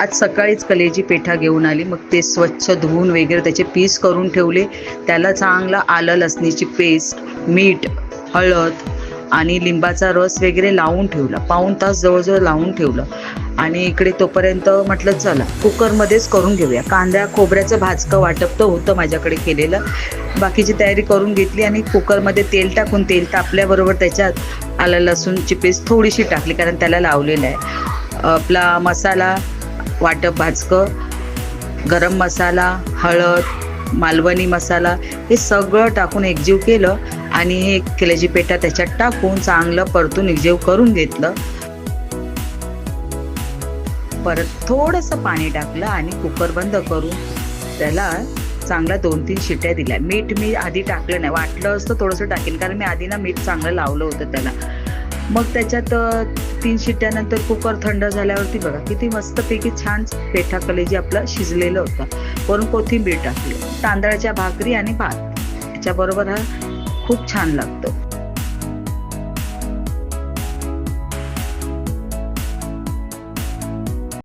आज सकाळीच कलेजी पेठा घेऊन आली. मग ते स्वच्छ धुवून वगैरे त्याचे पीस करून ठेवले. त्याला चांगला आलं लसणीची पेस्ट, मीठ, हळद आणि लिंबाचा रस वगैरे लावून ठेवला. पाऊण तास जवळजवळ लावून ठेवलं. आणि इकडे तोपर्यंत म्हटलं चला कुकरमध्येच करून घेऊया. कांद्या खोबऱ्याचं भाजकं वाटप तर होतं माझ्याकडे केलेलं. बाकीची तयारी करून घेतली आणि कुकरमध्ये तेल टाकून तेल तापल्याबरोबर त्याच्यात आलं लसूणची पेस्ट थोडीशी टाकली, कारण त्याला लावलेलं आहे. आपला मसाला वाटप भाजकं, गरम मसाला, हळद, मालवणी मसाला हे सगळं टाकून एकजीव केलं आणि हे कलेजी पेठा त्याच्यात टाकून चांगलं परतून एकजीव करून घेतलं. परत थोडंसं पाणी टाकलं आणि कुकर बंद करून त्याला चांगला 2-3 शिट्ट्या दिल्या. मीठ मी आधी टाकलं नाही, वाटलं असतं थोडंसं टाकेन, कारण मी आधी ना मीठ चांगलं लावलं होतं त्याला. मग त्याच्यात 3 शिट्ट्यानंतर कुकर थंड झाल्यावरती बघा किती मस्तपैकी छान पेठा कलेजी आपला शिजलेलं होतं. वरून कोथिंबीर टाकली. तांदळाच्या भाकरी आणि भात याच्याबरोबर हा खूप छान लागतो.